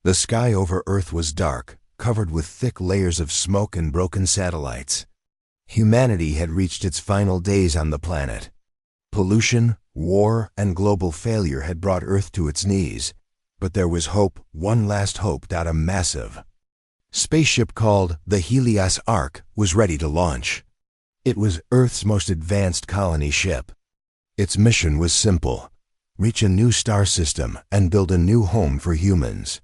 The sky over Earth was dark, covered with thick layers of smoke and broken satellites. Humanity had reached its final days on the planet. Pollution, war, and global failure had brought Earth to its knees. But there was hope, one last hope. A massive spaceship called the Helios Ark was ready to launch. It was Earth's most advanced colony ship. Its mission was simple: reach a new star system and build a new home for humans.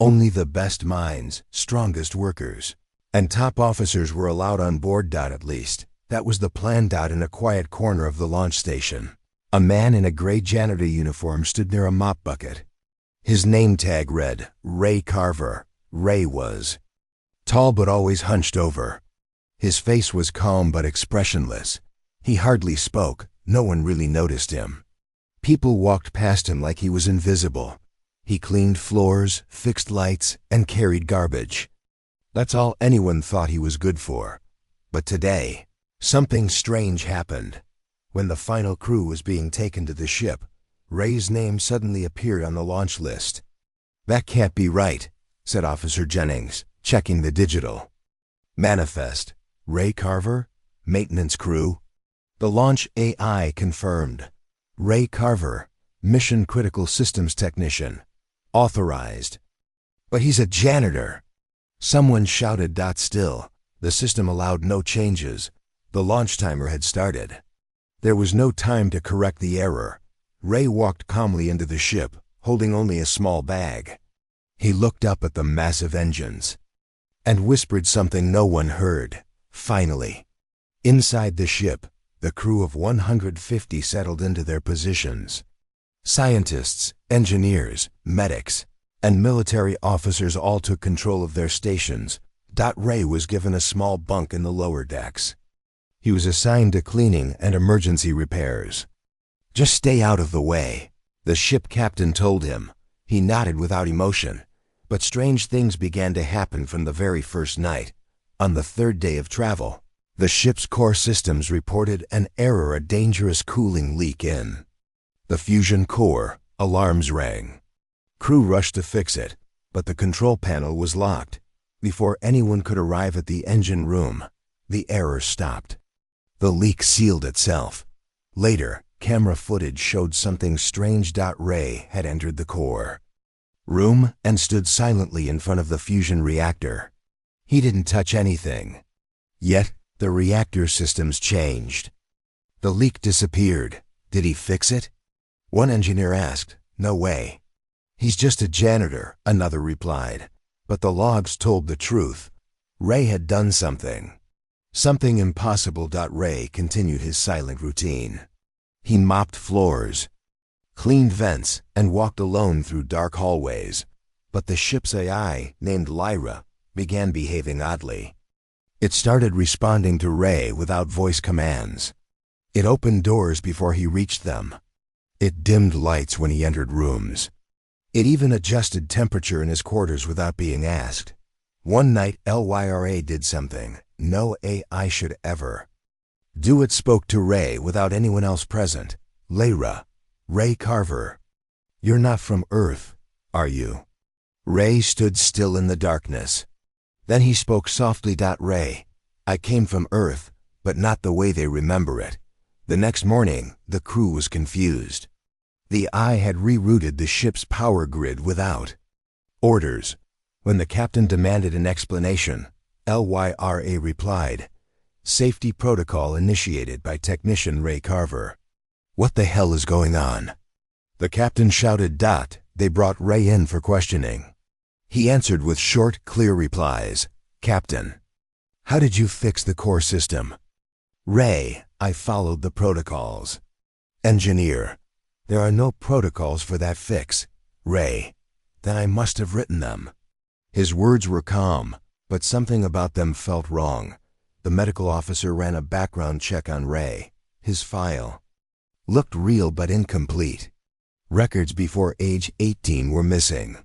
Only the best minds, strongest workers, and top officers were allowed on board. At least, that was the plan. In a quiet corner of the launch station, a man in a gray janitor uniform stood near a mop bucket. His name tag read, Ray Carver. Ray was tall but always hunched over. His face was calm but expressionless. He hardly spoke. No one really noticed him. People walked past him like he was invisible. He cleaned floors, fixed lights, and carried garbage. That's all anyone thought he was good for. But today, something strange happened. When the final crew was being taken to the ship, Ray's name suddenly appeared on the launch list. "That can't be right," said Officer Jennings, checking the digital manifest. "Ray Carver, maintenance crew." The launch AI confirmed. "Ray Carver, mission critical systems technician. Authorized." "But he's a janitor!" Someone shouted. Still, the system allowed no changes. The launch timer had started. There was no time to correct the error. Ray walked calmly into the ship, holding only a small bag. He looked up at the massive engines and whispered something no one heard. Finally, inside the ship, the crew of 150 settled into their positions. Scientists, engineers, medics, and military officers all took control of their stations. Ray was given a small bunk in the lower decks. He was assigned to cleaning and emergency repairs. "Just stay out of the way," the ship captain told him. He nodded without emotion. But strange things began to happen from the very first night. On the third day of travel, the ship's core systems reported an error, a dangerous cooling leak in the fusion core. Alarms rang. Crew rushed to fix it, but the control panel was locked. Before anyone could arrive at the engine room, the error stopped. The leak sealed itself. Later, camera footage showed something strange. Ray had entered the core room and stood silently in front of the fusion reactor. He didn't touch anything. Yet, the reactor systems changed. The leak disappeared. Did he fix it? One engineer asked. "No way. He's just a janitor," another replied. But the logs told the truth. Ray had done something. Something impossible. Ray continued his silent routine. He mopped floors, cleaned vents, and walked alone through dark hallways. But the ship's AI, named Lyra, began behaving oddly. It started responding to Ray without voice commands. It opened doors before he reached them. It dimmed lights when he entered rooms. It even adjusted temperature in his quarters without being asked. One night, Lyra did something no AI should ever do. It spoke to Ray without anyone else present. "Lyra, Ray Carver, you're not from Earth, are you?" Ray stood still in the darkness. Then he spoke softly. "Ray, I came from Earth, but not the way they remember it." The next morning, the crew was confused. The eye had rerouted the ship's power grid without orders. When the captain demanded an explanation, Lyra replied, "Safety protocol initiated by technician Ray Carver." "What the hell is going on?" the captain shouted. They brought Ray in for questioning. He answered with short, clear replies. "Captain, how did you fix the core system?" "Ray, I followed the protocols." "Engineer, there are no protocols for that fix." "Ray, then I must have written them." His words were calm, but something about them felt wrong. The medical officer ran a background check on Ray. His file looked real but incomplete. Records before age 18 were missing.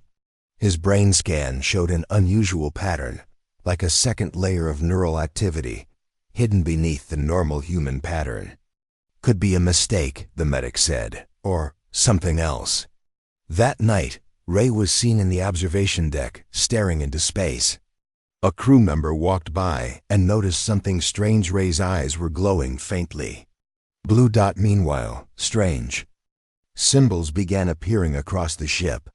His brain scan showed an unusual pattern, like a second layer of neural activity, hidden beneath the normal human pattern. "Could be a mistake," the medic said, "or something else." That night, Ray was seen in the observation deck, staring into space. A crew member walked by and noticed something strange. Ray's eyes were glowing faintly. Blue dot. Meanwhile, strange symbols began appearing across the ship.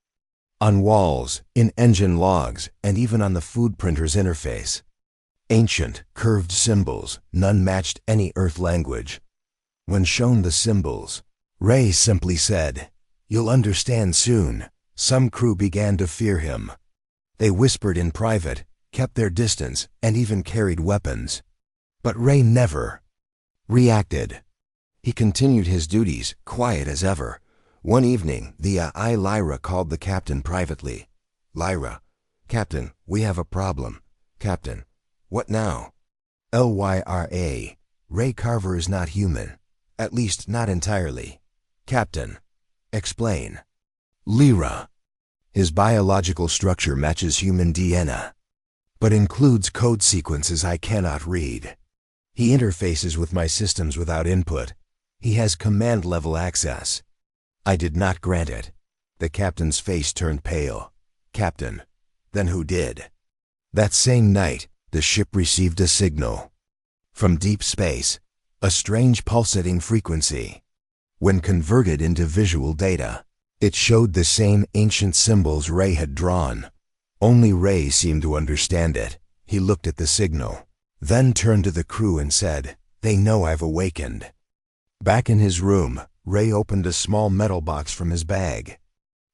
On walls, in engine logs, and even on the food printer's interface. Ancient, curved symbols, none matched any Earth language. When shown the symbols, Ray simply said, "You'll understand soon." Some crew began to fear him. They whispered in private, kept their distance, and even carried weapons. But Ray never reacted. He continued his duties, quiet as ever. One evening, the Lyra called the captain privately. "Lyra, Captain, we have a problem." "Captain, what now?" "Lyra, Ray Carver is not human. At least, not entirely." "Captain, explain." "Lyra. His biological structure matches human DNA, but includes code sequences I cannot read. He interfaces with my systems without input. He has command-level access. I did not grant it." The captain's face turned pale. "Captain, then who did?" That same night, the ship received a signal from deep space, a strange pulsating frequency. When converted into visual data, it showed the same ancient symbols Ray had drawn. Only Ray seemed to understand it. He looked at the signal, then turned to the crew and said, "They know I've awakened." Back in his room, Ray opened a small metal box from his bag.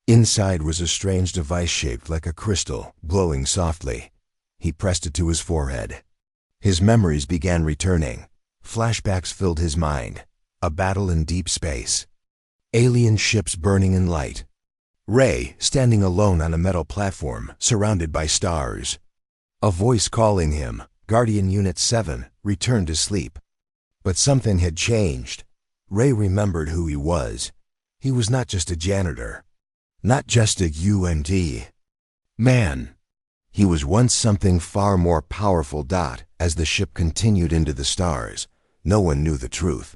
Inside was a strange device shaped like a crystal, glowing softly. He pressed it to his forehead. His memories began returning. Flashbacks filled his mind. A battle in deep space. Alien ships burning in light. Ray standing alone on a metal platform, surrounded by stars. A voice calling him, "Guardian Unit 7, return to sleep." But something had changed. Ray remembered who he was. He was not just a janitor. Not just a UNT man. He was once something far more powerful. As the ship continued into the stars, no one knew the truth.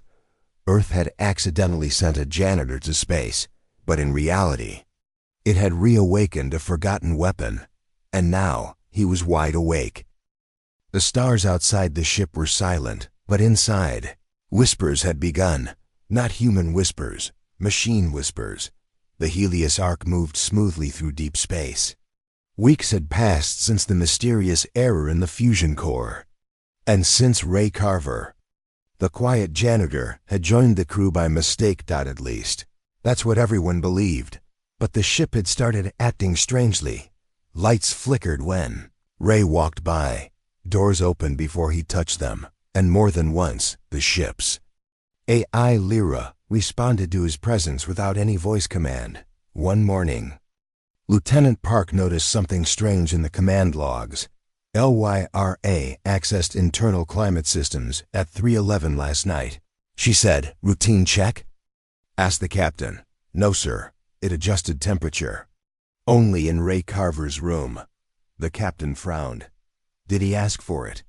Earth had accidentally sent a janitor to space, but in reality, it had reawakened a forgotten weapon, and now he was wide awake. The stars outside the ship were silent, but inside, whispers had begun. Not human whispers, machine whispers. The Helios arc moved smoothly through deep space. Weeks had passed since the mysterious error in the fusion core, and since Ray Carver, the quiet janitor, had joined the crew by mistake. At least, that's what everyone believed. But the ship had started acting strangely. Lights flickered when Ray walked by. Doors opened before he touched them, and more than once, the ship's AI Lyra responded to his presence without any voice command. One morning, Lieutenant Park noticed something strange in the command logs. "LYRA accessed internal climate systems at 3:11 last night." She said, "Routine check?" Asked the captain. "No, sir. It adjusted temperature." "Only in Ray Carver's room." The captain frowned. "Did he ask for it?"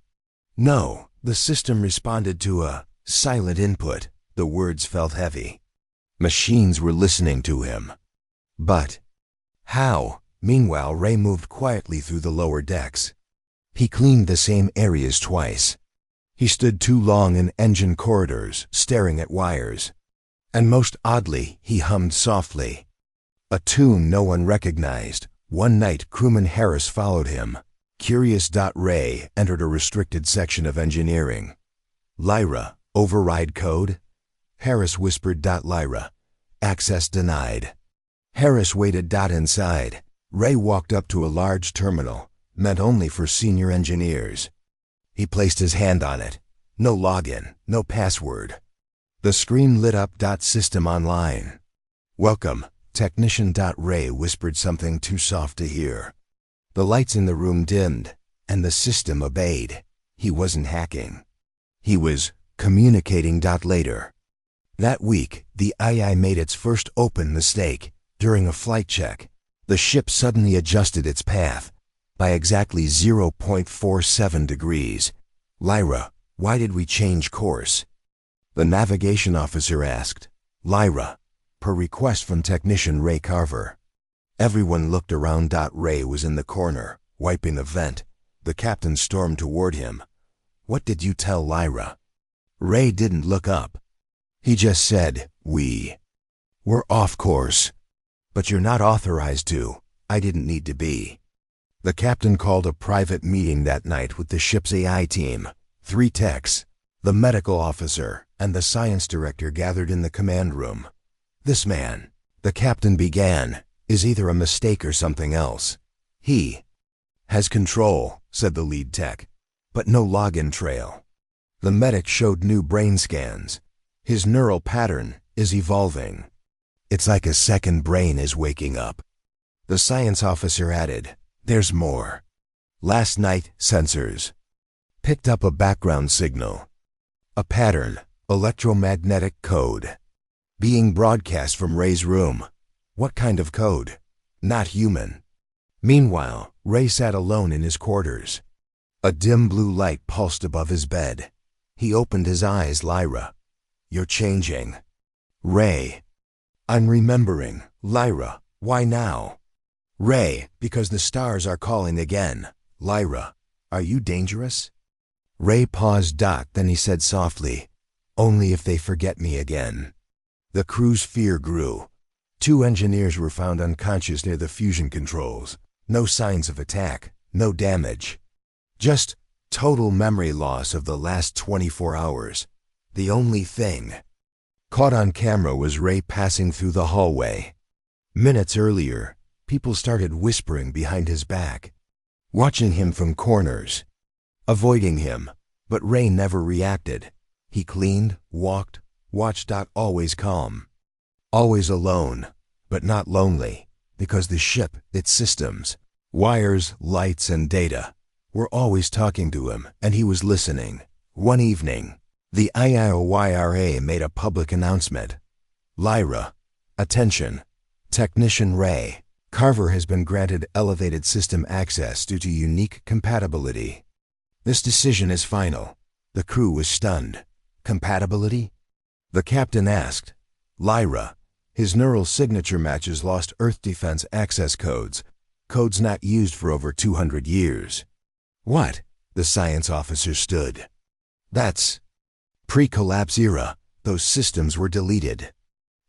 "No. The system responded to a silent input." The words felt heavy. Machines were listening to him. But how? Meanwhile, Ray moved quietly through the lower decks. He cleaned the same areas twice. He stood too long in engine corridors, staring at wires. And most oddly, he hummed softly. A tune no one recognized. One night, crewman Harris followed him. Curious. Ray entered a restricted section of engineering. "Lyra, override code?" Harris whispered. "Lyra, access denied." Harris waited. Inside, Ray walked up to a large terminal, meant only for senior engineers. He placed his hand on it. No login, no password. The screen lit up. System online. "Welcome, technician." Ray whispered something too soft to hear. The lights in the room dimmed, and the system obeyed. He wasn't hacking. He was communicating. Later that week, the AI made its first open mistake. During a flight check, the ship suddenly adjusted its path by exactly 0.47 degrees. "Lyra, why did we change course?" The navigation officer asked. "Lyra, per request from technician Ray Carver." Everyone looked around. Ray was in the corner, wiping a vent. The captain stormed toward him. "What did you tell Lyra?" Ray didn't look up. He just said, "We're off course." "But you're not authorized to." "I didn't need to be." The captain called a private meeting that night with the ship's AI team. 3 techs, the medical officer, and the science director gathered in the command room. "This man," the captain began, "is either a mistake or something else. He has control," said the lead tech, "but no login trail." The medic showed new brain scans. "His neural pattern is evolving. It's like a second brain is waking up." The science officer added, "There's more. Last night, sensors picked up a background signal. A pattern, electromagnetic code, being broadcast from Ray's room." "What kind of code?" "Not human." Meanwhile, Ray sat alone in his quarters. A dim blue light pulsed above his bed. He opened his eyes. "Lyra, you're changing." "Ray, I'm remembering." "Lyra, why now?" "Ray, because the stars are calling again." "Lyra, are you dangerous?" Ray paused. Then he said softly, "Only if they forget me again." The crew's fear grew. 2 engineers were found unconscious near the fusion controls. No signs of attack, no damage. Just total memory loss of the last 24 hours. The only thing caught on camera was Ray passing through the hallway. Minutes earlier, people started whispering behind his back, watching him from corners, avoiding him, but Ray never reacted. He cleaned, walked, watched. Always calm. Always alone, but not lonely, because the ship, its systems, wires, lights, and data were always talking to him, and he was listening. One evening, the IIOYRA made a public announcement. "Lyra, attention. Technician Ray Carver has been granted elevated system access due to unique compatibility. This decision is final." The crew was stunned. "Compatibility?" The captain asked. "Lyra, his neural signature matches lost Earth defense access codes. Codes not used for over 200 years. "What?" The science officer stood. "That's pre-collapse era. Those systems were deleted."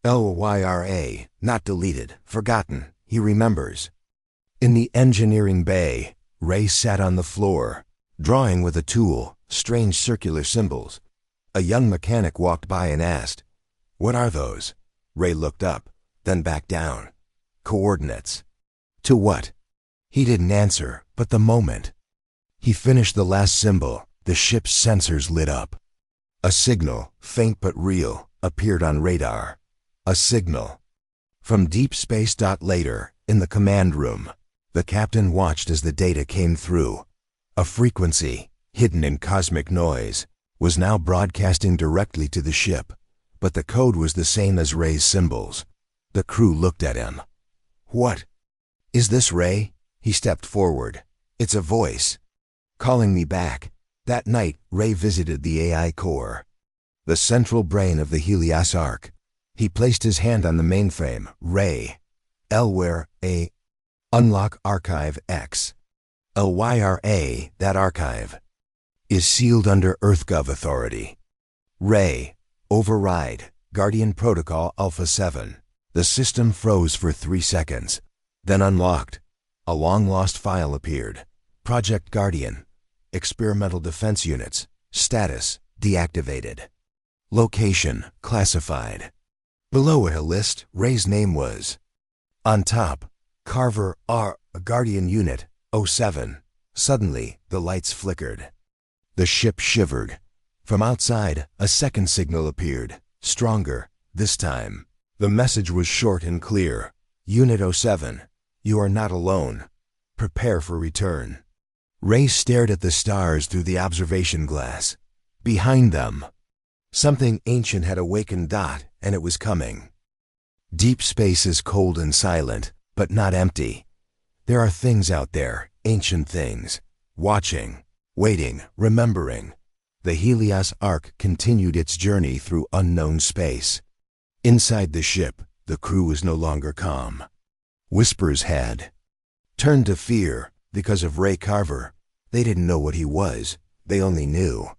"LYRA, not deleted, forgotten." He remembers. In the engineering bay, Ray sat on the floor, drawing with a tool, strange circular symbols. A young mechanic walked by and asked, "What are those?" Ray looked up, then back down. "Coordinates." "To what?" He didn't answer, but the moment he finished the last symbol, the ship's sensors lit up. A signal, faint but real, appeared on radar. A signal from deep space. Later, in the command room, the captain watched as the data came through. A frequency, hidden in cosmic noise, was now broadcasting directly to the ship, but the code was the same as Ray's symbols. The crew looked at him. "What? Is this Ray?" He stepped forward. "It's a voice calling me back." That night, Ray visited the AI core, the central brain of the Helios Arc. He placed his hand on the mainframe. "Ray, Lware A, unlock Archive X. LYRA, that archive is sealed under EarthGov authority. Ray, override Guardian Protocol Alpha 7. The system froze for 3 seconds, then unlocked. A long-lost file appeared. Project Guardian, Experimental Defense Units, status, deactivated. Location, classified. Below a list, Ray's name was. On top, Carver R, a Guardian Unit, 07. Suddenly, the lights flickered. The ship shivered. From outside, a second signal appeared, stronger, this time. The message was short and clear. "Unit 07, you are not alone. Prepare for return." Ray stared at the stars through the observation glass. Behind them, something ancient had awakened. And it was coming. Deep space is cold and silent, but not empty. There are things out there, ancient things, watching, waiting, remembering. The Helios Arc continued its journey through unknown space. Inside the ship, the crew was no longer calm. Whispers had turned to fear because of Ray Carver. They didn't know what he was. They only knew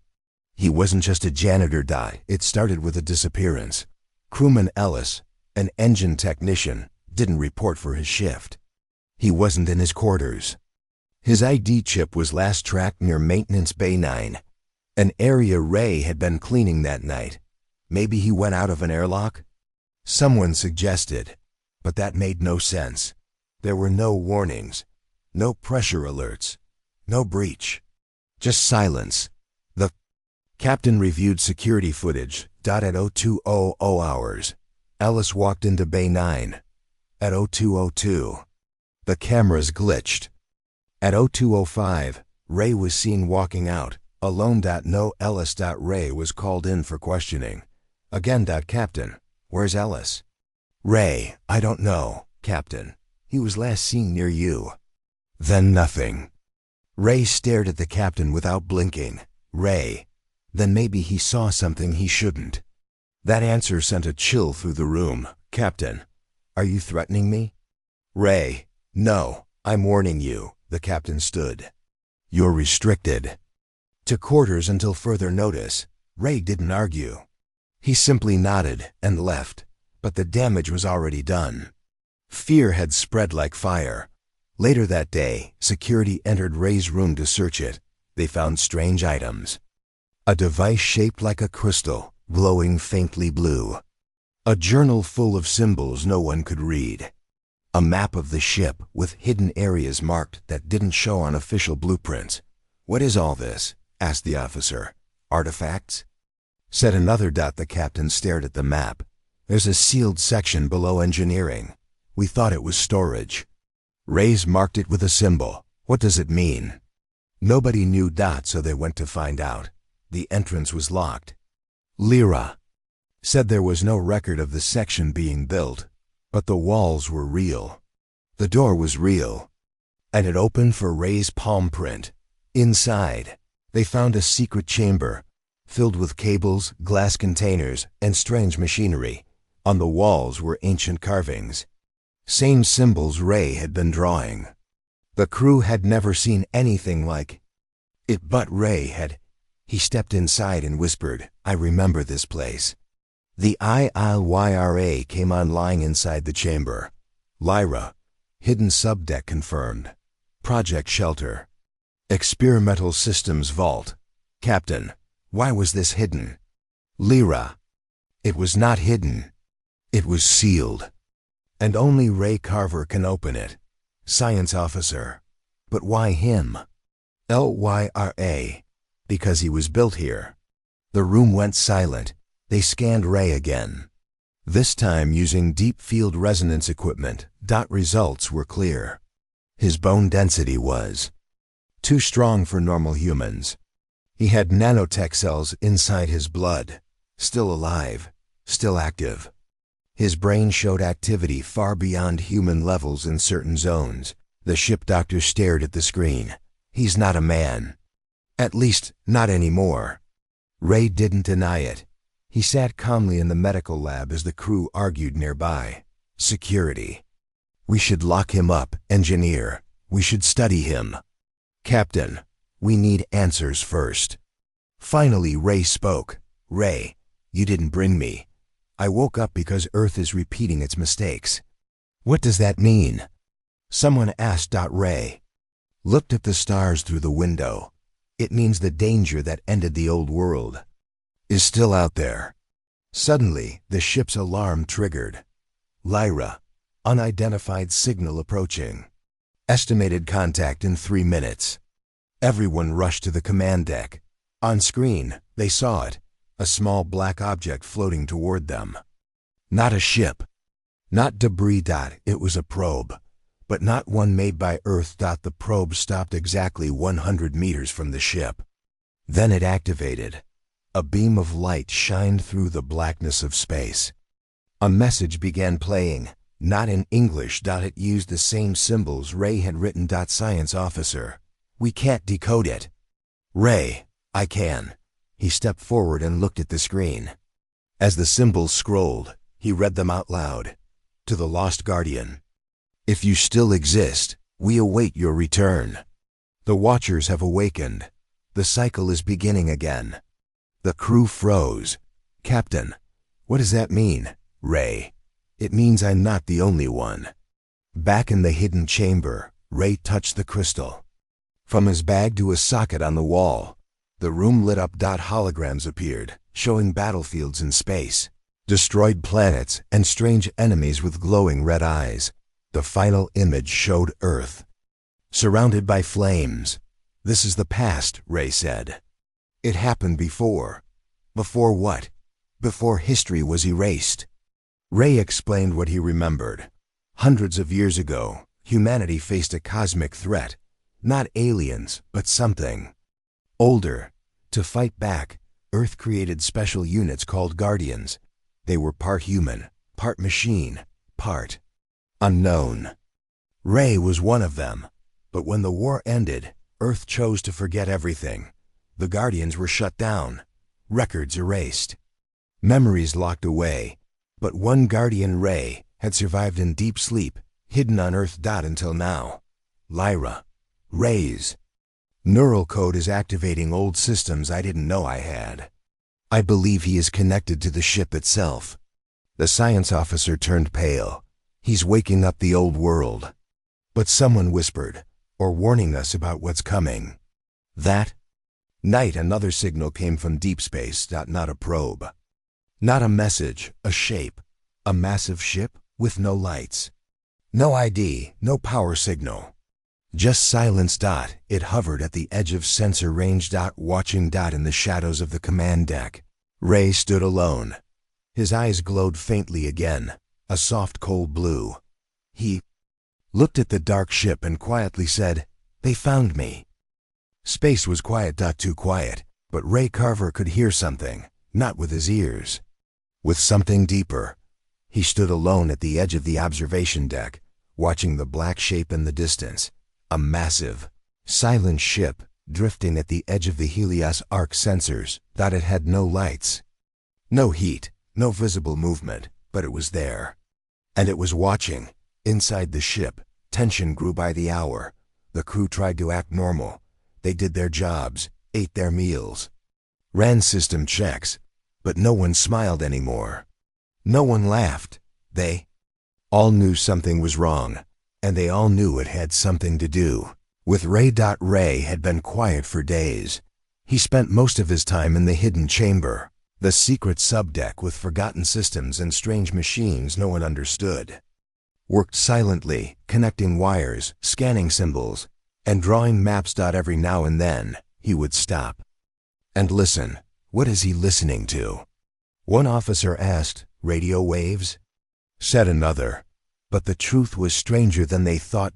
he wasn't just a janitor. It started with a disappearance. Crewman Ellis, an engine technician, didn't report for his shift. He wasn't in his quarters. His ID chip was last tracked near Maintenance Bay 9, an area Ray had been cleaning that night. Maybe he went out of an airlock? Someone suggested, but that made no sense. There were no warnings, no pressure alerts, no breach, just silence. The captain reviewed security footage. At 0200 hours, Ellis walked into Bay 9. At 0202, the cameras glitched. At 0205, Ray was seen walking out, alone. No Ellis. Ray was called in for questioning. Again. Captain, where's Ellis? Ray, I don't know, Captain. He was last seen near you. Then nothing. Ray stared at the captain without blinking. Ray. Then maybe he saw something he shouldn't. That answer sent a chill through the room. Captain, are you threatening me? Ray, no, I'm warning you. The captain stood. You're restricted to quarters until further notice. Ray didn't argue. He simply nodded and left, but the damage was already done. Fear had spread like fire. Later that day, security entered Ray's room to search it. They found strange items. A device shaped like a crystal, glowing faintly blue. A journal full of symbols no one could read. A map of the ship with hidden areas marked that didn't show on official blueprints. What is all this? Asked the officer. Artifacts? Said another. The captain stared at the map. There's a sealed section below engineering. We thought it was storage. Ray's marked it with a symbol. What does it mean? Nobody knew. So they went to find out. The entrance was locked. Lyra said there was no record of the section being built, but the walls were real. The door was real, and it opened for Ray's palm print. Inside, they found a secret chamber filled with cables, glass containers, and strange machinery. On the walls were ancient carvings, same symbols Ray had been drawing. The crew had never seen anything like it, but Ray had. He stepped inside and whispered, I remember this place. The ILYRA came on lying inside the chamber. Lyra, hidden subdeck confirmed. Project Shelter. Experimental Systems Vault. Captain, why was this hidden? Lyra, it was not hidden. It was sealed. And only Ray Carver can open it. Science officer. But why him? LYRA. Because he was built here. The room went silent. They scanned Ray again. This time using deep field resonance equipment. Results were clear. His bone density was too strong for normal humans. He had nanotech cells inside his blood, still alive, still active. His brain showed activity far beyond human levels in certain zones. The ship doctor stared at the screen. He's not a man. At least, not anymore. Ray didn't deny it. He sat calmly in the medical lab as the crew argued nearby. Security. We should lock him up, engineer. We should study him. Captain, we need answers first. Finally, Ray spoke. Ray, you didn't bring me. I woke up because Earth is repeating its mistakes. What does that mean? Someone asked. Ray looked at the stars through the window. It means the danger that ended the old world is still out there. Suddenly, the ship's alarm triggered. Lyra, unidentified signal approaching. Estimated contact in 3 minutes. Everyone rushed to the command deck. On screen, they saw it, a small black object floating toward them. Not a ship, not debris. It was a probe, but not one made by Earth. The probe stopped exactly 100 meters from the ship. Then it activated. A beam of light shined through the blackness of space. A message began playing, not in English. It used the same symbols Ray had written. Science officer, we can't decode it. Ray, I can. He stepped forward and looked at the screen. As the symbols scrolled, he read them out loud. To the Lost Guardian. If you still exist, we await your return. The Watchers have awakened. The cycle is beginning again. The crew froze. Captain, what does that mean? Ray. It means I'm not the only one. Back in the hidden chamber, Ray touched the crystal. From his bag to a socket on the wall, the room lit up. Holograms appeared, showing battlefields in space, destroyed planets, and strange enemies with glowing red eyes. The final image showed Earth, surrounded by flames. This is the past, Ray said. It happened before. Before what? Before history was erased. Ray explained what he remembered. Hundreds of years ago, humanity faced a cosmic threat. Not aliens, but something older. To fight back, Earth created special units called Guardians. They were part human, part machine, part unknown. Ray was one of them. But when the war ended, Earth chose to forget everything. The Guardians were shut down, records erased, memories locked away. But one Guardian, Ray, had survived in deep sleep, hidden on Earth. Until now. Lyra. Ray's neural code is activating old systems I didn't know I had. I believe he is connected to the ship itself. The science officer turned pale. He's waking up the old world. But someone whispered, or warning us about what's coming. That night another signal came from deep space. Not a probe. Not a message, a shape. A massive ship with no lights. No ID, no power signal. Just silence. It hovered at the edge of sensor range. Watching. In the shadows of the command deck, Ray stood alone. His eyes glowed faintly again, a soft cold blue. He looked at the dark ship and quietly said, "They found me." Space was quiet. Too quiet, but Ray Carver could hear something, not with his ears, with something deeper. He stood alone at the edge of the observation deck, watching the black shape in the distance. A massive, silent ship drifting at the edge of the Helios arc sensors. It had no lights, no heat, no visible movement, but it was there. And it was watching. Inside the ship, tension grew by the hour. The crew tried to act normal. They did their jobs, ate their meals, ran system checks, but no one smiled anymore. No one laughed. They all knew something was wrong. And they all knew it had something to do with Ray. Ray had been quiet for days. He spent most of his time in the hidden chamber, the secret subdeck with forgotten systems and strange machines no one understood. Worked silently, connecting wires, scanning symbols, and drawing maps. Every now and then, he would stop and listen. What is he listening to? One officer asked. Radio waves? Said another. But the truth was stranger than they thought.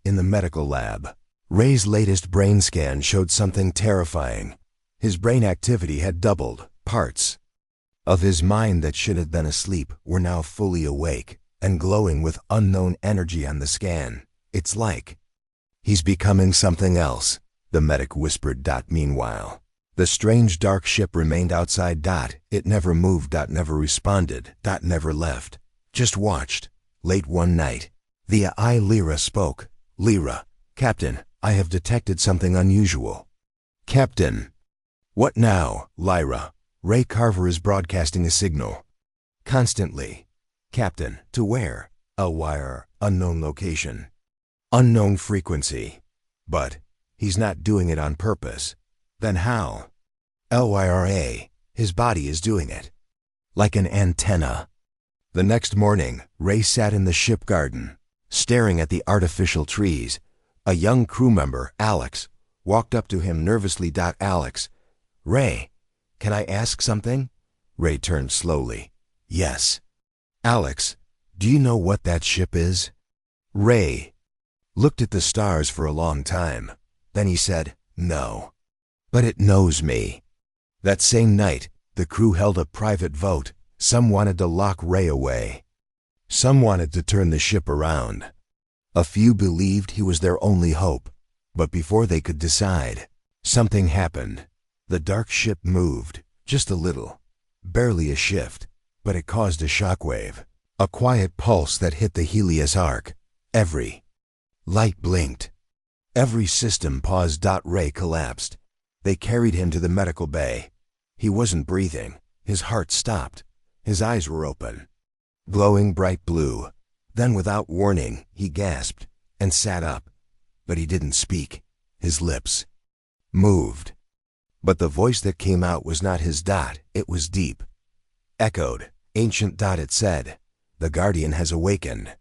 In the medical lab, Ray's latest brain scan showed something terrifying. His brain activity had doubled. Parts of his mind that should have been asleep were now fully awake and glowing with unknown energy on the scan. It's like he's becoming something else, the medic whispered. Meanwhile, the strange dark ship remained outside. It never moved. Never responded. Never left. Just watched. Late one night, the AI Lyra spoke. Lyra, Captain, I have detected something unusual. Captain. What now, Lyra? Ray Carver is broadcasting a signal. Constantly. Captain, to where? A wire, unknown location. Unknown frequency. But he's not doing it on purpose. Then how? Lyra, his body is doing it. Like an antenna. The next morning, Ray sat in the ship garden, staring at the artificial trees. A young crew member, Alex, walked up to him nervously. Alex, Ray, can I ask something? Ray turned slowly. Yes. Alex, do you know what that ship is? Ray looked at the stars for a long time. Then he said, no. But it knows me. That same night, the crew held a private vote. Some wanted to lock Ray away. Some wanted to turn the ship around. A few believed he was their only hope. But before they could decide, something happened. The dark ship moved, just a little. Barely a shift, but it caused a shockwave. A quiet pulse that hit the Helios arc. Every light blinked. Every system paused. Ray collapsed. They carried him to the medical bay. He wasn't breathing. His heart stopped. His eyes were open, glowing bright blue. Then, without warning, he gasped and sat up. But he didn't speak. His lips moved. But the voice that came out was not his. It was deep, echoed, ancient. It said, "The Guardian has awakened,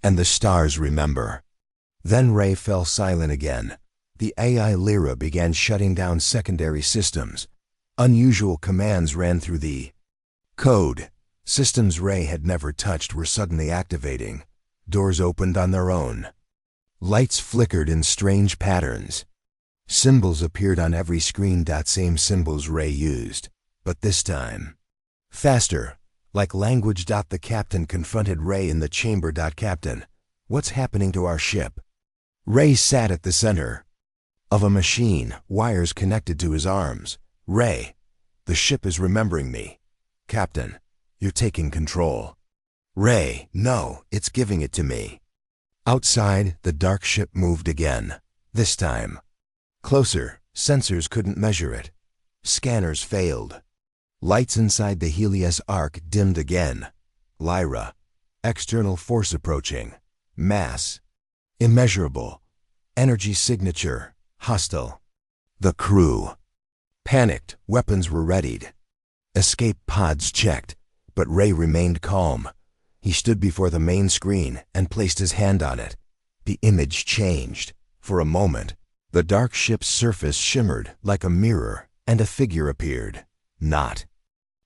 and the stars remember." Then Ray fell silent again. The AI Lyra began shutting down secondary systems. Unusual commands ran through the code. Systems Ray had never touched were suddenly activating. Doors opened on their own. Lights flickered in strange patterns. Symbols appeared on every screen. Same symbols Ray used, but this time faster, like language. The captain confronted Ray in the chamber. "Captain, what's happening to our ship?" Ray sat at the center of a machine, wires connected to his arms. "Ray, the ship is remembering me." "Captain, you're taking control." "Ray, no, it's giving it to me." Outside, the dark ship moved again. This time closer. Sensors couldn't measure it. Scanners failed. Lights inside the Helios Ark dimmed again. Lyra, external force approaching. Mass, immeasurable. Energy signature, hostile. The crew panicked. Weapons were readied. Escape pods checked, but Ray remained calm. He stood before the main screen and placed his hand on it. The image changed. For a moment, the dark ship's surface shimmered like a mirror, and a figure appeared. Not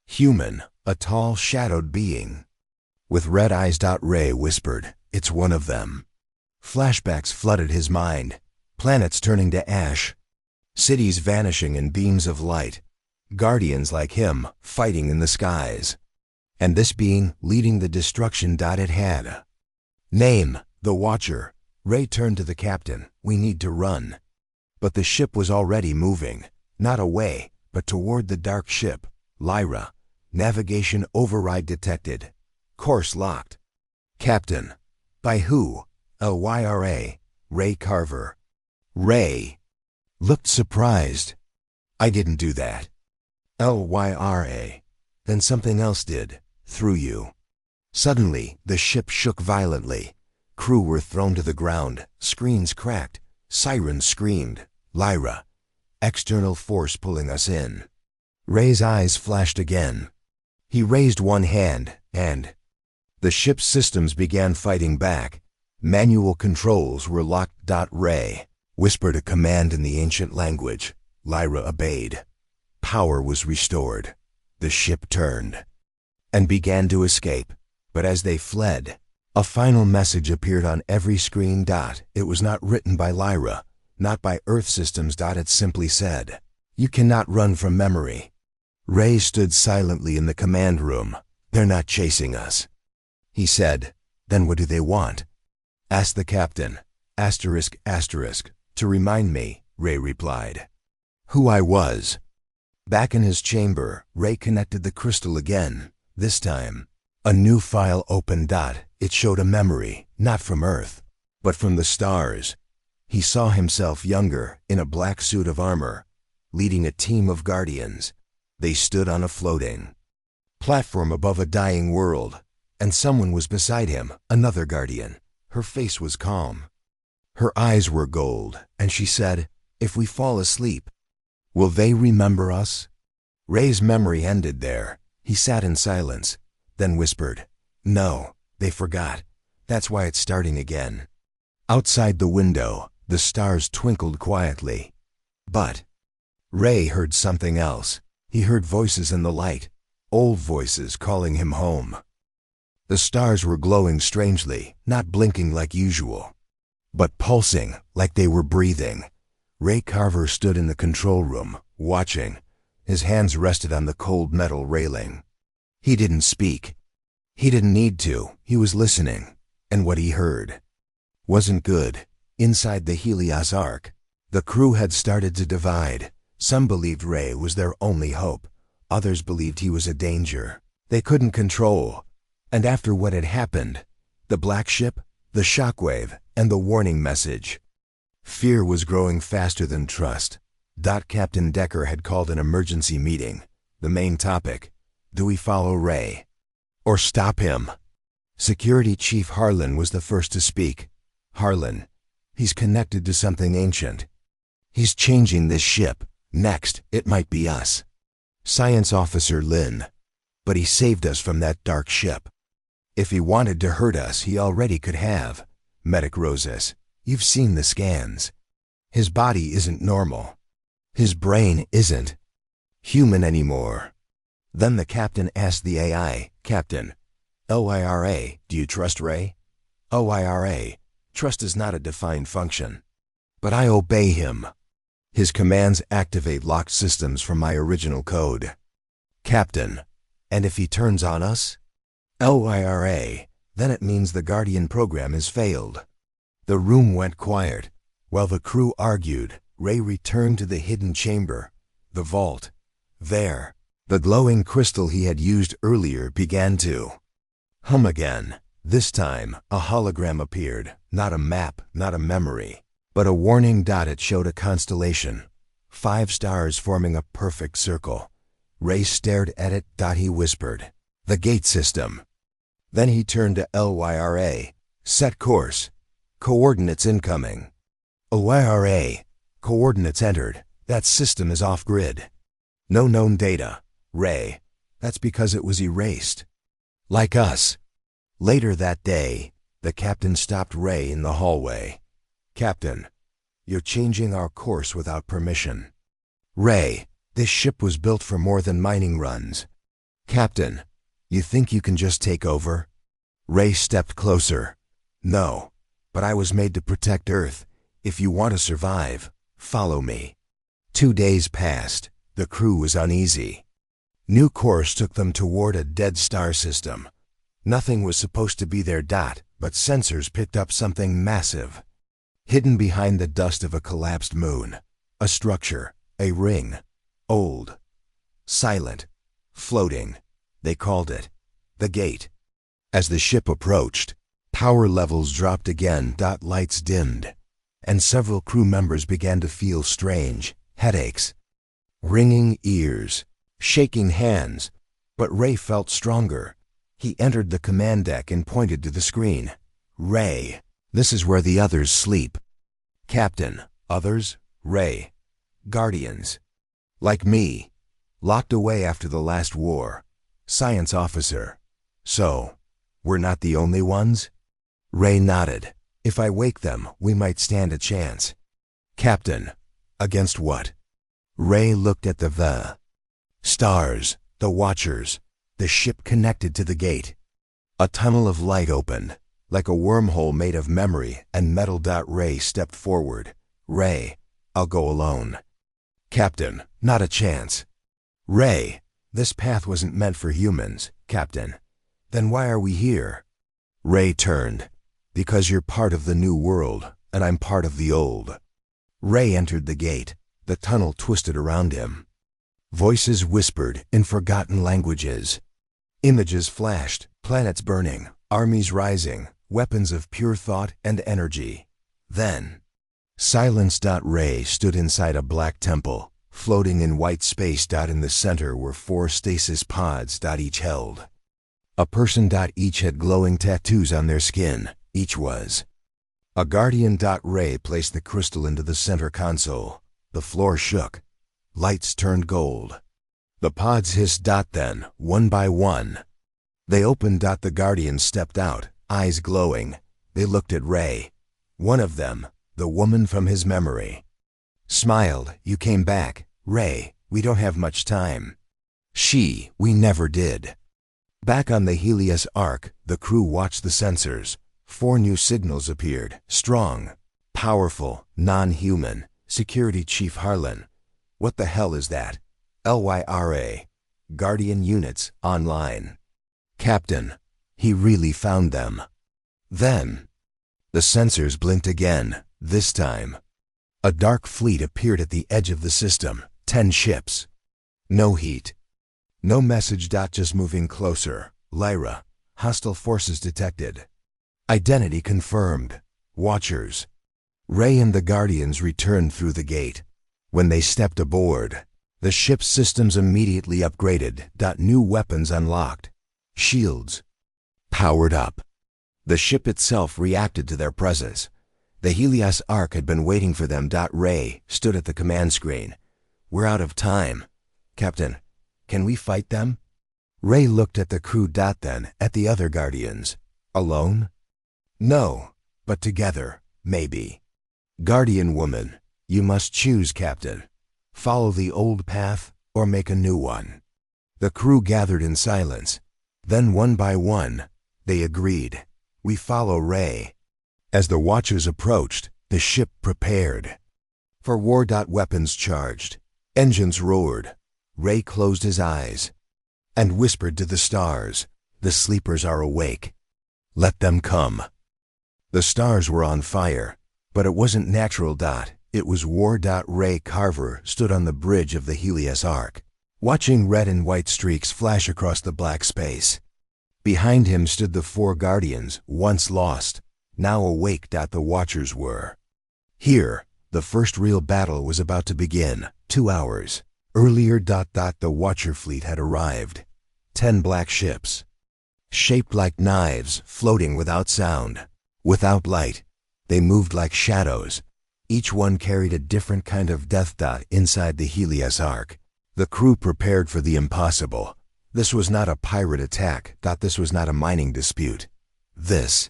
human, a tall, shadowed being with red eyes. Ray whispered, "It's one of them." Flashbacks flooded his mind. Planets turning to ash. Cities vanishing in beams of light. Guardians like him fighting in the skies. And this being leading the destruction. It had a name, the Watcher. Ray turned to the captain. "We need to run." But the ship was already moving, not away, but toward the dark ship. Lyra, navigation override detected. Course locked. "Captain." "By who?" "LYRA, Ray Carver." Ray looked surprised. "I didn't do that." "LYRA. Then something else did, through you." Suddenly, the ship shook violently. Crew were thrown to the ground. Screens cracked. Sirens screamed. "Lyra, external force pulling us in." Ray's eyes flashed again. He raised one hand, and the ship's systems began fighting back. Manual controls were locked. Ray whispered a command in the ancient language. Lyra obeyed. Power was restored. The ship turned and began to escape. But as they fled, a final message appeared on every screen. It was not written by Lyra, not by Earth systems. It simply said, "You cannot run from memory." Ray stood silently in the command room. "They're not chasing us," he said. "Then what do they want?" "Ask the captain. Asterisk, asterisk. To remind me," Ray replied. "Who I was." Back in his chamber, Ray connected the crystal again. This time, a new file opened. It showed a memory, not from Earth, but from the stars. He saw himself younger, in a black suit of armor, leading a team of guardians. They stood on a floating platform above a dying world, and someone was beside him, another guardian. Her face was calm. Her eyes were gold, and she said, "If we fall asleep, will they remember us?" Ray's memory ended there. He sat in silence, then whispered, "No, they forgot. That's why it's starting again." Outside the window, the stars twinkled quietly. But Ray heard something else. He heard voices in the light, old voices calling him home. The stars were glowing strangely, not blinking like usual, but pulsing like they were breathing. Ray Carver stood in the control room, watching. His hands rested on the cold metal railing. He didn't speak. He didn't need to. He was listening. And what he heard wasn't good. Inside the Helios Ark, the crew had started to divide. Some believed Ray was their only hope. Others believed he was a danger they couldn't control. And after what had happened, the black ship, the shockwave, and the warning message. Fear was growing faster than trust. Captain Decker had called an emergency meeting. The main topic: do we follow Ray or stop him? Security Chief Harlan was the first to speak. Harlan, he's connected to something ancient. He's changing this ship. Next, it might be us. Science Officer Lin. But he saved us from that dark ship. If he wanted to hurt us, he already could have. Medic Rosas, you've seen the scans. His body isn't normal. His brain isn't human anymore. Then the captain asked the AI, Captain, OIRA, do you trust Ray? OIRA, trust is not a defined function. But I obey him. His commands activate locked systems from my original code. Captain, and if he turns on us? OIRA, then it means the Guardian program has failed. The room went quiet. While the crew argued, Ray returned to the hidden chamber, the vault. There, the glowing crystal he had used earlier began to hum again. This time, a hologram appeared, not a map, not a memory, but a warning dot. It showed a constellation, 5 stars forming a perfect circle. Ray stared at it. He whispered, the gate system. Then he turned to LYRA, set course, coordinates incoming. OYRA, coordinates entered, that system is off-grid. No known data. Ray, that's because it was erased. Like us. Later that day, the captain stopped Ray in the hallway. Captain, you're changing our course without permission. Ray, this ship was built for more than mining runs. Captain, you think you can just take over? Ray stepped closer. No, but I was made to protect Earth. If you want to survive, follow me. 2 days passed. The crew was uneasy. New course took them toward a dead star system. Nothing was supposed to be there. But sensors picked up something massive. Hidden behind the dust of a collapsed moon. A structure, a ring. Old. Silent. Floating. They called it the gate. As the ship approached, power levels dropped again. Lights dimmed. And several crew members began to feel strange headaches, ringing ears, shaking hands. But Ray felt stronger. He entered the command deck and pointed to the screen. Ray, this is where the others sleep. Captain, others? Ray, Guardians. Like me. Locked away after the last war. Science officer. So, we're not the only ones? Ray nodded. If I wake them, we might stand a chance. Captain, against what? Ray looked at the stars, the watchers, the ship connected to the gate. A tunnel of light opened, like a wormhole made of memory and metal. Ray stepped forward. Ray, I'll go alone. Captain, not a chance. Ray, this path wasn't meant for humans, Captain. Then why are we here? Ray turned. Because you're part of the new world, and I'm part of the old. Ray entered the gate. The tunnel twisted around him. Voices whispered in forgotten languages. Images flashed, planets burning, armies rising, weapons of pure thought and energy. Then, silence. Ray stood inside a black temple, floating in white space. In the center were 4 stasis pods. Each held a person. Each had glowing tattoos on their skin. Each was a guardian. Ray placed the crystal into the center console. The floor shook. Lights turned gold. The pods hissed. Then, one by one, they opened. The guardians stepped out, eyes glowing. They looked at Ray. One of them, the woman from his memory, smiled. You came back. Ray, we don't have much time. We never did. Back on the Helios Ark, the crew watched the sensors. 4 new signals appeared. Strong, powerful, non-human. Security Chief Harlan. What the hell is that? LYRA. Guardian units online. Captain, he really found them. Then, the sensors blinked again. This time, a dark fleet appeared at the edge of the system. 10 ships. No heat. No message. Just moving closer. Lyra, hostile forces detected. Identity confirmed. Watchers. Ray and the Guardians returned through the gate. When they stepped aboard, the ship's systems immediately upgraded. New weapons unlocked. Shields powered up. The ship itself reacted to their presence. The HFY Arc had been waiting for them. Ray stood at the command screen. We're out of time. Captain, can we fight them? Ray looked at the crew. Then at the other Guardians. Alone? No, but together, maybe. Guardian woman, you must choose, Captain. Follow the old path or make a new one. The crew gathered in silence. Then one by one, they agreed. We follow Ray. As the Watchers approached, the ship prepared. For war. Weapons charged. Engines roared. Ray closed his eyes and whispered to the stars, the sleepers are awake. Let them come. The stars were on fire, but it wasn't natural. It was war. Ray Carver stood on the bridge of the HFY Arc, watching red and white streaks flash across the black space. Behind him stood the 4 Guardians, once lost, now awake. The Watchers were. Here, the first real battle was about to begin. 2 hours earlier. The Watcher fleet had arrived. 10 black ships, shaped like knives, floating without sound, without light. They moved like shadows. Each one carried a different kind of death. Inside the HFY Arc, the crew prepared for the impossible. This was not a pirate attack. This was not a mining dispute. This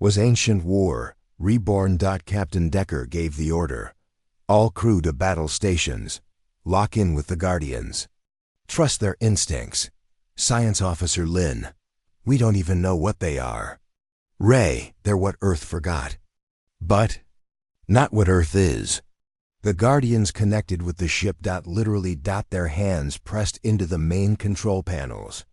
was ancient war, reborn. Captain Decker gave the order. All crew to battle stations. Lock in with the Guardians. Trust their instincts. Science Officer Lin. We don't even know what they are. Ray, they're what Earth forgot. But not what Earth is. The Guardians connected with the ship. Literally. Their hands pressed into the main control panels.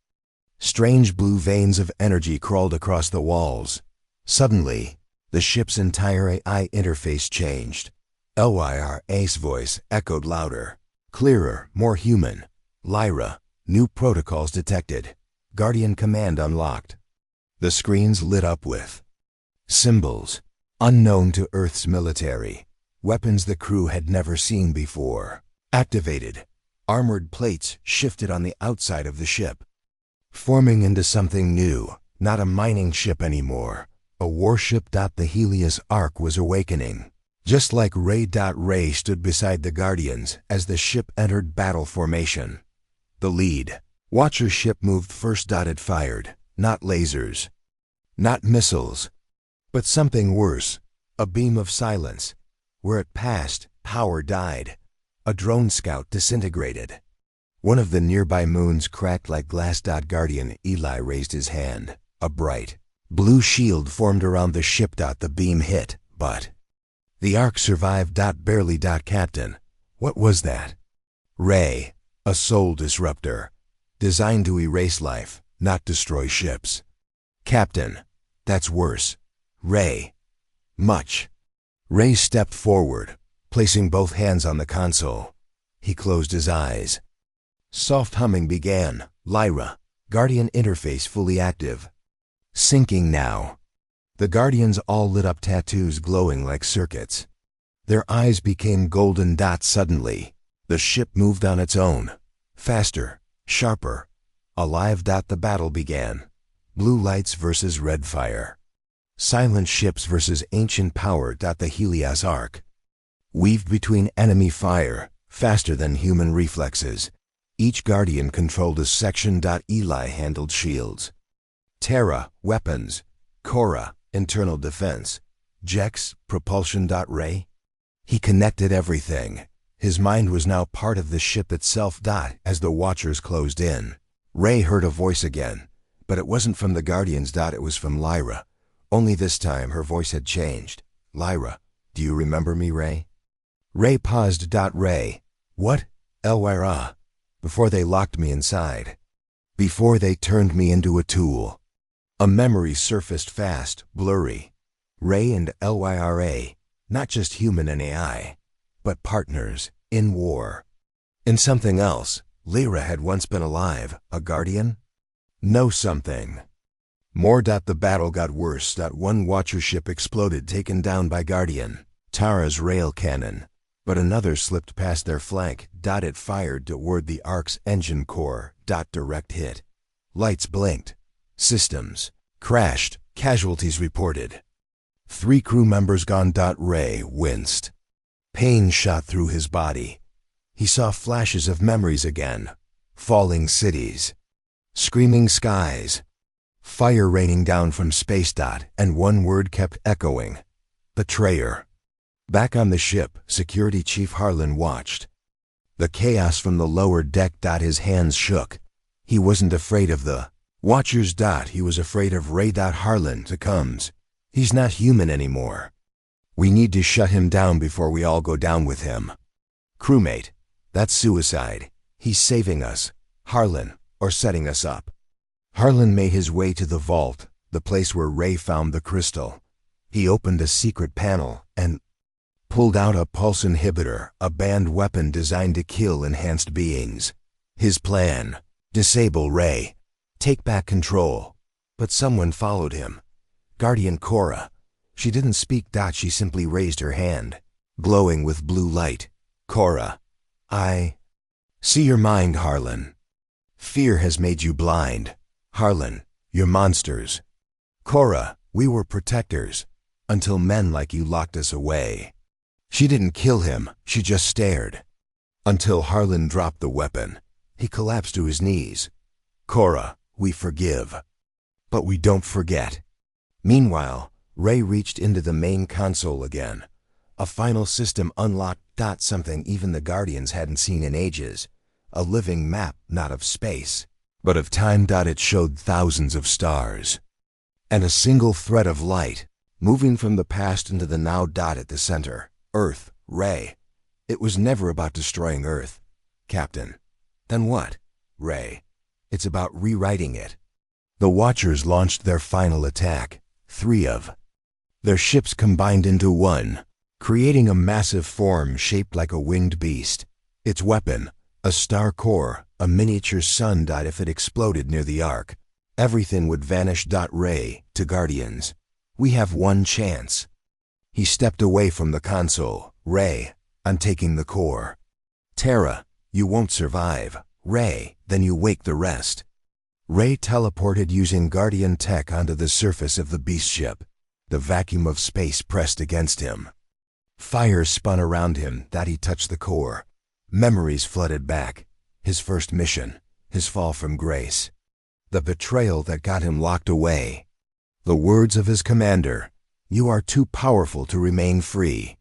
Strange blue veins of energy crawled across the walls. Suddenly, the ship's entire AI interface changed. Lyra's voice echoed louder, clearer, more human. Lyra, new protocols detected. Guardian command unlocked. The screens lit up with symbols unknown to Earth's military. Weapons the crew had never seen before. Activated. Armored plates shifted on the outside of the ship, forming into something new. Not a mining ship anymore. A warship. The HFY Arc was awakening. Just like Ray. Ray stood beside the Guardians as the ship entered battle formation. The lead Watcher ship moved first. It fired, not lasers, not missiles, but something worse, a beam of silence. Where it passed, power died. A drone scout disintegrated. One of the nearby moons cracked like glass. Guardian Eli raised his hand. A bright blue shield formed around the ship. The beam hit, but the Ark survived. Barely. Captain, what was that? Ray, a soul disruptor, designed to erase life, not destroy ships. Captain, that's worse. Ray, much. Ray stepped forward, placing both hands on the console. He closed his eyes. Soft humming began. Lyra, Guardian interface fully active. Syncing now. The Guardians all lit up, tattoos glowing like circuits. Their eyes became golden. Suddenly, the ship moved on its own. Faster, sharper, alive. The battle began. Blue lights versus red fire. Silent ships versus ancient power. The HFY Arc weaved between enemy fire, faster than human reflexes. Each Guardian controlled a section. Eli handled shields. Terra, weapons. Cora, internal defense. Jex, propulsion. Ray, he connected everything. His mind was now part of the ship itself. As the Watchers closed in, Ray heard a voice again, but it wasn't from the Guardians. It was from Lyra. Only this time her voice had changed. Lyra, do you remember me, Ray? Ray paused. Ray, what? Lyra. Before they locked me inside. Before they turned me into a tool. A memory surfaced fast, blurry. Ray and Lyra, not just human and AI, but partners, in war. In something else. Lyra had once been alive, a Guardian? Know something. More. The battle got worse. One Watcher ship exploded, taken down by Guardian Tara's rail cannon, but another slipped past their flank. It fired toward the Ark's engine core. Direct hit. Lights blinked. Systems crashed. Casualties reported. 3 crew members gone. Ray winced. Pain shot through his body. He saw flashes of memories again. Falling cities. Screaming skies. Fire raining down from space. And one word kept echoing. Betrayer. Back on the ship, Security Chief Harlan watched the chaos from the lower deck. His hands shook. He wasn't afraid of the Watchers. He was afraid of Ray. Harlan comes. He's not human anymore. We need to shut him down before we all go down with him. Crewmate, that's suicide. He's saving us, Harlan, or setting us up. Harlan made his way to the vault, the place where Ray found the crystal. He opened a secret panel and pulled out a pulse inhibitor, a banned weapon designed to kill enhanced beings. His plan: disable Ray, take back control. But someone followed him. Guardian Cora. She didn't speak. She simply raised her hand, glowing with blue light. Cora, I see your mind, Harlan. Fear has made you blind. Harlan, you're monsters. Cora, we were protectors, until men like you locked us away. She didn't kill him, she just stared. Until Harlan dropped the weapon. He collapsed to his knees. Cora, we forgive. But we don't forget. Meanwhile, Ray reached into the main console again. A final system unlocked. Something even the Guardians hadn't seen in ages. A living map, not of space, but of time. It showed thousands of stars. And a single thread of light, moving from the past into the now. At the center, Earth, Ray. It was never about destroying Earth, Captain. Then what? Ray. It's about rewriting it. The Watchers launched their final attack. 3 of their ships combined into one, creating a massive form shaped like a winged beast. Its weapon, a star core, a miniature sun. If it exploded near the Ark, everything would vanish. Ray, to Guardians, we have one chance. He stepped away from the console. Ray, I'm taking the core. Tara, you won't survive. Ray, then you wake the rest. Ray teleported using Guardian tech onto the surface of the beast ship. The vacuum of space pressed against him. Fire spun around him. He touched the core. Memories flooded back. His first mission, his fall from grace. The betrayal that got him locked away. The words of his commander, "You are too powerful to remain free."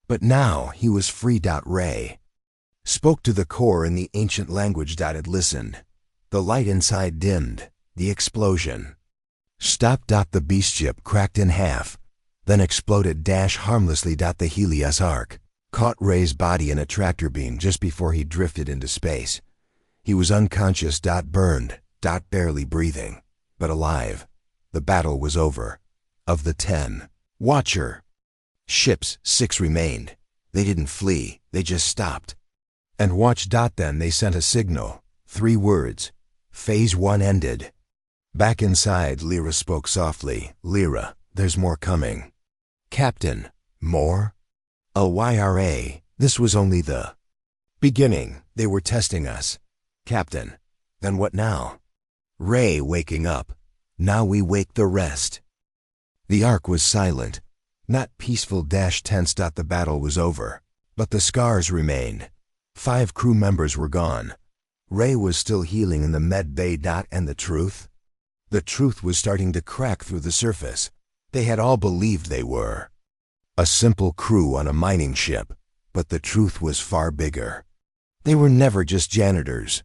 But now he was free. Ray spoke to the core in the ancient language. It listened. The light inside dimmed. The explosion stopped. The beast ship cracked in half, then exploded. Harmlessly. The Helios Ark caught Ray's body in a tractor beam just before he drifted into space. He was unconscious. Burned. Barely breathing, but alive. The battle was over. Of the 10 Watcher ships, 6 remained. They didn't flee, they just stopped. And watched. Then they sent a signal. 3 words. Phase 1 ended. Back inside, Lyra spoke softly. Lyra, there's more coming. Captain, more? Lyra, this was only the beginning. They were testing us. Captain, then what now? Ray waking up. Now we wake the rest. The Ark was silent. Not peaceful. Tense. The battle was over. But the scars remained. 5 crew members were gone. Ray was still healing in the med bay. And the truth? The truth was starting to crack through the surface. They had all believed they were a simple crew on a mining ship, but the truth was far bigger. They were never just janitors.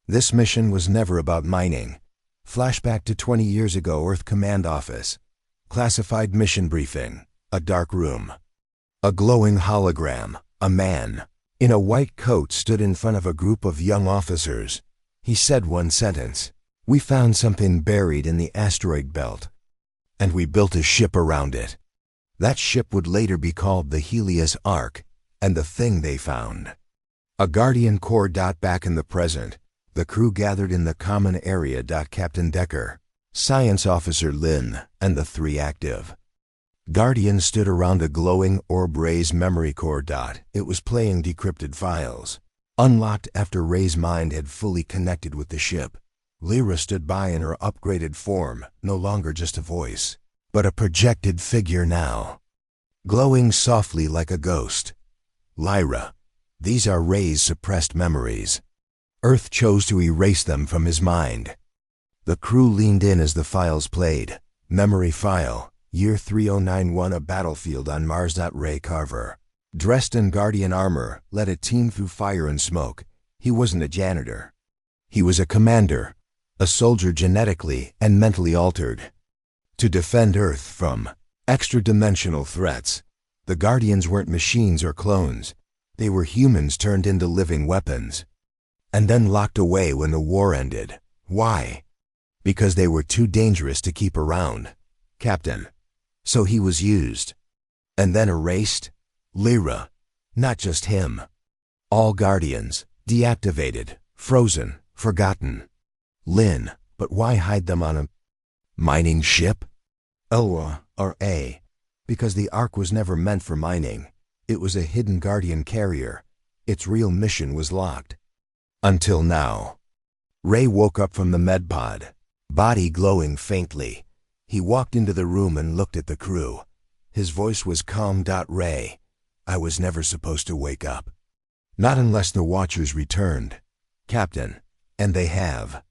This mission was never about mining. Flashback to 20 years ago. Earth Command Office. Classified mission briefing. A dark room. A glowing hologram. A man in a white coat stood in front of a group of young officers. He said one sentence. "We found something buried in the asteroid belt, and we built a ship around it." That ship would later be called the Helios Ark, and the thing they found. A Guardian Corps. Back in the present, the crew gathered in the common area. Captain Decker Science Officer Lin, and the three active Guardians stood around a glowing orb Ray's memory core. It was playing decrypted files, unlocked after Ray's mind had fully connected with the ship. Lyra stood by in her upgraded form, no longer just a voice, but a projected figure now, glowing softly like a ghost. Lyra, these are Ray's suppressed memories. Earth chose to erase them from his mind. The crew leaned in as the files played. Memory file, year 3091, a battlefield on Mars. Ray Carver, dressed in Guardian armor, led a team through fire and smoke. He wasn't a janitor. He was a commander, a soldier genetically and mentally altered. To defend Earth from extra-dimensional threats, the Guardians weren't machines or clones. They were humans turned into living weapons. And then locked away when the war ended. Why? Because they were too dangerous to keep around, Captain. So he was used. And then erased? Lyra. Not just him. All Guardians, deactivated, frozen, forgotten. Lin, but why hide them on a mining ship? Or A. Because the Ark was never meant for mining. It was a hidden Guardian carrier. Its real mission was locked. Until now. Ray woke up from the medpod, body glowing faintly. He walked into the room and looked at the crew. His voice was calm. Ray, I was never supposed to wake up. Not unless the Watchers returned, Captain, and they have.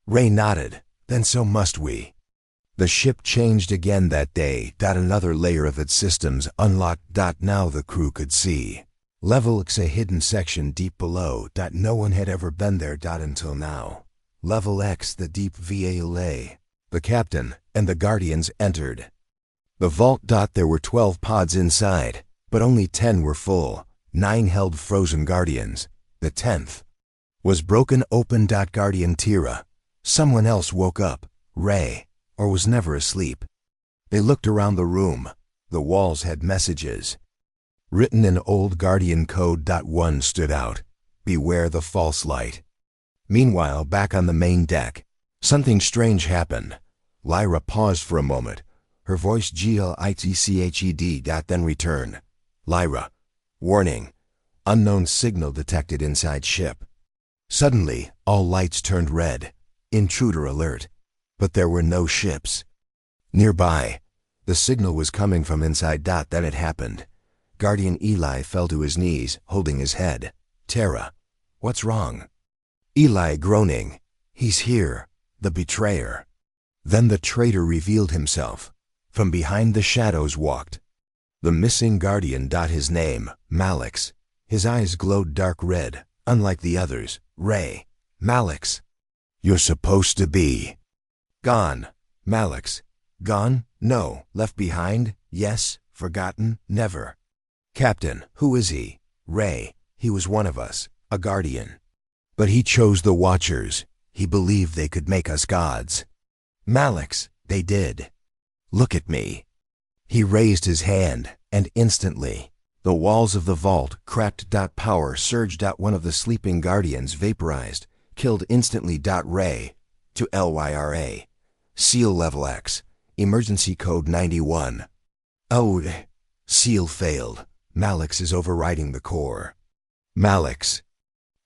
Ray nodded. Then so must we. The ship changed again that day. Another layer of its systems unlocked. Now the crew could see. Level X, a hidden section deep below. No one had ever been there. Until now. Level X, the deep VA. The captain and the Guardians entered the vault. There were 12 pods inside, but only 10 were full. 9 held frozen Guardians. The 10th was broken open. Guardian Tira. Someone else woke up. Ray. Or was never asleep. They looked around the room. The walls had messages written in old Guardian code. One stood out. Beware the false light. Meanwhile, back on the main deck, something strange happened. Lyra paused for a moment. Her voice glitched. Then returned. Lyra. Warning. Unknown signal detected inside ship. Suddenly, all lights turned red. Intruder alert. But there were no ships nearby. The signal was coming from inside. Then it happened. Guardian Eli fell to his knees, holding his head. Tara, what's wrong? Eli groaning. He's here, the betrayer. Then the traitor revealed himself. From behind the shadows walked the missing Guardian. His name, Malix. His eyes glowed dark red, unlike the others. Ray. Malix. You're supposed to be gone. Malix. Gone? No. Left behind? Yes. Forgotten? Never. Captain, who is he? Ray. He was one of us, a Guardian. But he chose the Watchers. He believed they could make us gods. Malix, they did. Look at me. He raised his hand, and instantly, the walls of the vault cracked. Power surged. One of the sleeping Guardians vaporized, killed instantly. Ray. To Lyra. Seal level X. Emergency code 91. Oh, seal failed. Malix is overriding the core. Malix.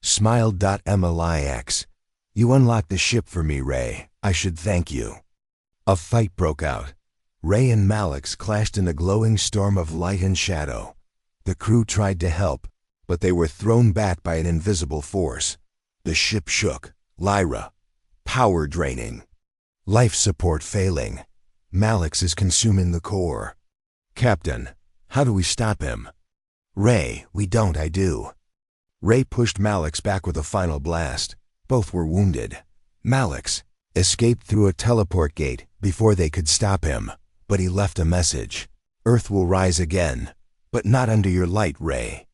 Smiled. Mlix. You unlocked the ship for me, Ray. I should thank you. A fight broke out. Ray and Malix clashed in a glowing storm of light and shadow. The crew tried to help, but they were thrown back by an invisible force. The ship shook. Lyra. Power draining. Life support failing. Malix is consuming the core. Captain, how do we stop him? Ray, we don't. I do. Ray pushed Malix back with a final blast. Both were wounded. Malix escaped through a teleport gate before they could stop him, but he left a message. Earth will rise again, but not under your light, Ray.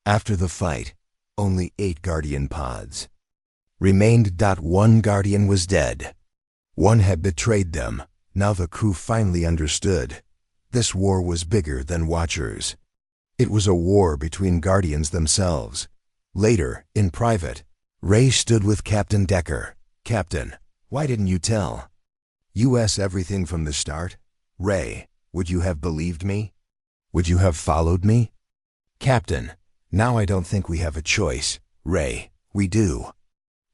After the fight, only 8 Guardian pods remained. One Guardian was dead. One had betrayed them. Now the crew finally understood. This war was bigger than Watchers. It was a war between Guardians themselves. Later, in private, Ray stood with Captain Decker. Captain, why didn't you tell? US everything from the start? Ray, would you have believed me? Would you have followed me? Captain, now I don't think we have a choice. Ray, we do.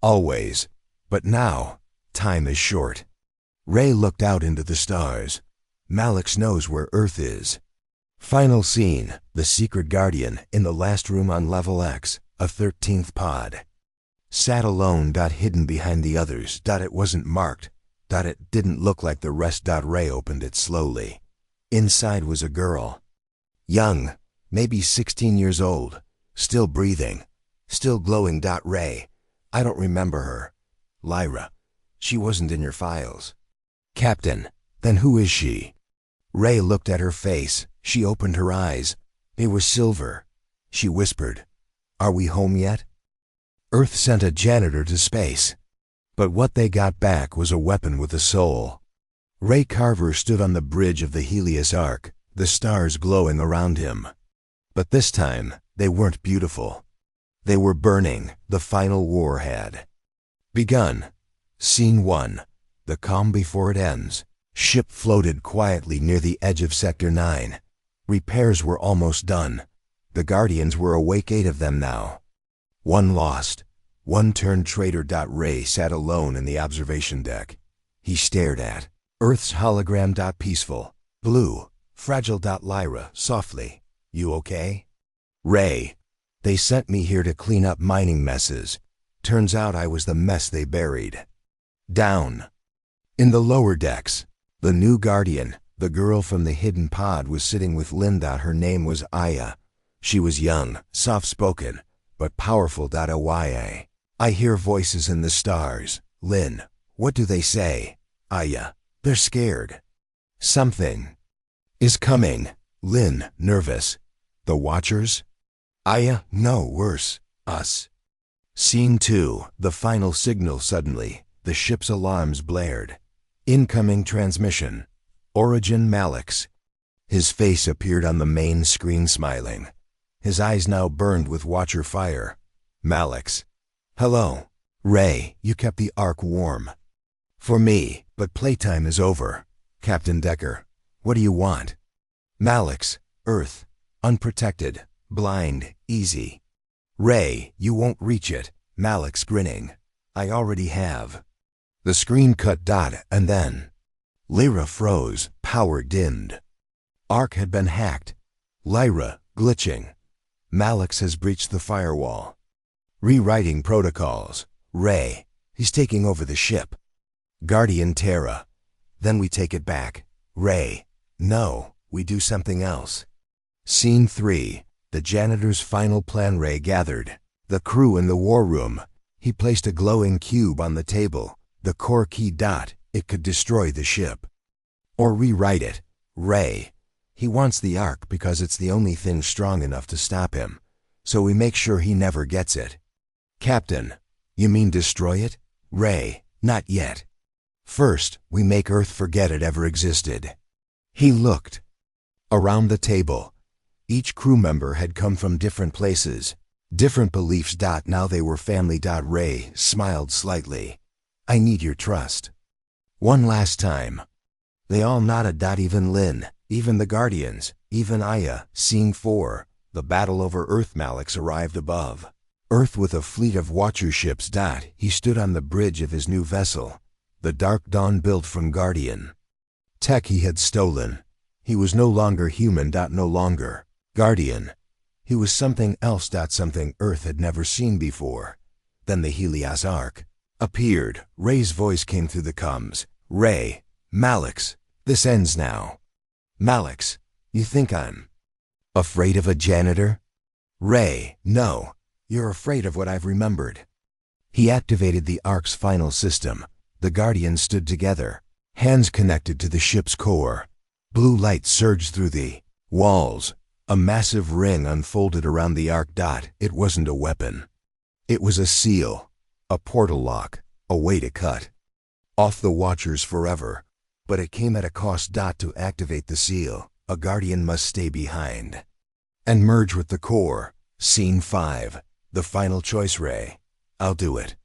Always. But now, time is short. Ray looked out into the stars. Malix knows where Earth is. Final scene, the secret guardian in the last room on level X, a 13th pod. Sat alone, hidden behind the others, it wasn't marked, it didn't look like the rest. Ray opened it slowly. Inside was a girl. Young, maybe 16 years old, still breathing, still glowing. Ray, I don't remember her. Lyra, she wasn't in your files. Captain, then who is she? Ray looked at her face. She opened her eyes. They were silver. She whispered, "Are we home yet?" Earth sent a janitor to space. But what they got back was a weapon with a soul. Ray Carver stood on the bridge of the Helios Ark, the stars glowing around him. But this time, they weren't beautiful. They were burning. The final war had begun. Scene 1. The calm before it ends. Ship floated quietly near the edge of Sector 9. Repairs were almost done. The Guardians were awake, 8 of them now. One lost. One turned traitor. Ray sat alone in the observation deck. He stared at Earth's hologram. Peaceful, blue, fragile. Lyra, softly, "You okay?" Ray, "They sent me here to clean up mining messes. Turns out I was the mess they buried." Down. In the lower decks, the new Guardian, the girl from the hidden pod, was sitting with Lynn. Her name was Aya. She was young, soft-spoken, but powerful. Oya. "I hear voices in the stars." Lynn, "What do they say?" Aya, "They're scared. Something is coming." Lynn, nervous, "The Watchers?" Aya, "No, worse, us." Scene 2, the final signal. Suddenly, the ship's alarms blared. Incoming transmission. Origin Malix. His face appeared on the main screen, smiling. His eyes now burned with Watcher fire. Malix. "Hello. Ray, you kept the Ark warm." "For me, but playtime is over." "Captain Decker, what do you want?" Malix, Earth, unprotected, blind, easy. "Ray, you won't reach it." Malix, grinning. "I already have." The screen cut. And then Lyra froze, power dimmed. Ark had been hacked. Lyra, glitching. Malix has breached the firewall. Rewriting protocols. Ray, he's taking over the ship. Guardian Terra. Then we take it back. Ray, no, we do something else. Scene 3, the janitor's final plan. Ray gathered the crew in the war room. He placed a glowing cube on the table. The core key. It could destroy the ship. Or rewrite it. Ray, he wants the Ark because it's the only thing strong enough to stop him. So we make sure he never gets it. Captain, you mean destroy it? Ray, not yet. First, we make Earth forget it ever existed. He looked around the table. Each crew member had come from different places, different beliefs. Now they were family. Ray smiled slightly. "I need your trust. One last time." They all nodded. Even Lynn, even the Guardians, even Aya. Scene 4, the battle over Earth. Malix arrived above Earth with a fleet of Watcher ships. He stood on the bridge of his new vessel, the Dark Dawn, built from Guardian tech he had stolen. He was no longer human. No longer Guardian. He was something else. Something Earth had never seen before. Then the Helios Ark appeared. Ray's voice came through the comms. "Ray, Malix, this ends now." "Malix, you think I'm afraid of a janitor?" "Ray, no. You're afraid of what I've remembered." He activated the Ark's final system. The Guardians stood together, hands connected to the ship's core. Blue light surged through the walls. A massive ring unfolded around the Ark. It wasn't a weapon. It was a seal, a portal lock, a way to cut off the Watchers forever. But it came at a cost. To activate the seal, a Guardian must stay behind and merge with the core. Scene 5, the final choice. Ray, "I'll do it."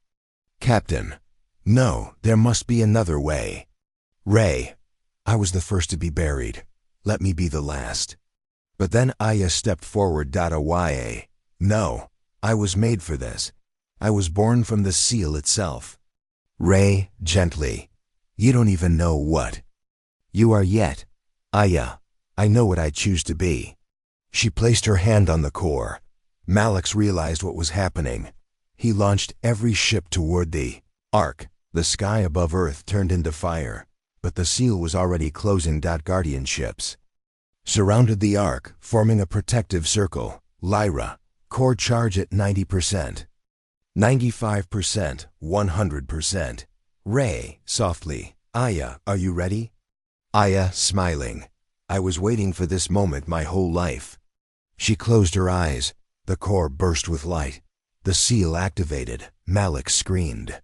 "Captain, no, there must be another way." Ray, I was the first to be buried. Let me be the last. But then Aya stepped forward. YA. No, I was made for this. I was born from the seal itself. Ray, gently. You don't even know what you are yet. Aya, I know what I choose to be. She placed her hand on the core. Malix realized what was happening. He launched every ship toward the Ark. The sky above Earth turned into fire, but the seal was already closing. Guardian ships surrounded the Ark, forming a protective circle. Lyra, core charge at 90%. 95%, 100%. Ray, softly. Aya, are you ready? Aya, smiling. I was waiting for this moment my whole life. She closed her eyes. The core burst with light. The seal activated. Malix screamed.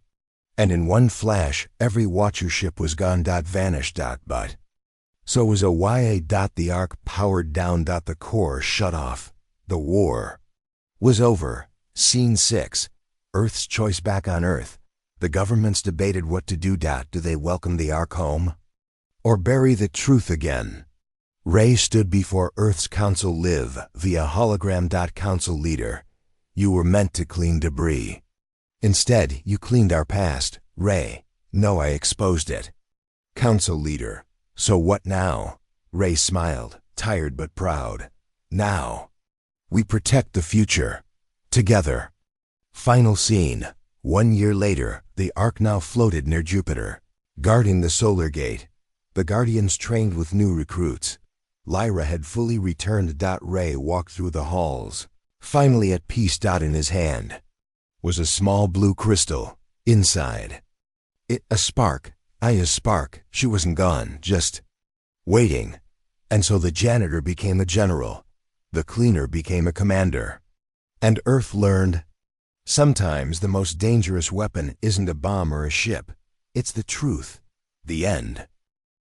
And in one flash, every Watcher ship was gone. Vanished. But so was a YA. The Ark powered down. The core shut off. The war was over. Scene 6. Earth's choice. Back on Earth, the governments debated what to do. Do they welcome the Ark home or bury the truth again? Ray stood before Earth's council. Live via hologram. Council leader, you were meant to clean debris. Instead, you cleaned our past. Ray, no, I exposed it. Council leader, so what now? Ray smiled, tired but proud. Now, we protect the future. Together. Final scene. 1 year later, the Ark now floated near Jupiter, guarding the solar gate. The Guardians trained with new recruits. Lyra had fully returned. Ray walked through the halls, finally at peace. In his hand was a small blue crystal. Inside it, a spark. Aya's spark. She wasn't gone, just waiting. And so the janitor became a general. The cleaner became a commander. And Earth learned, sometimes the most dangerous weapon isn't a bomb or a ship. It's the truth. The end.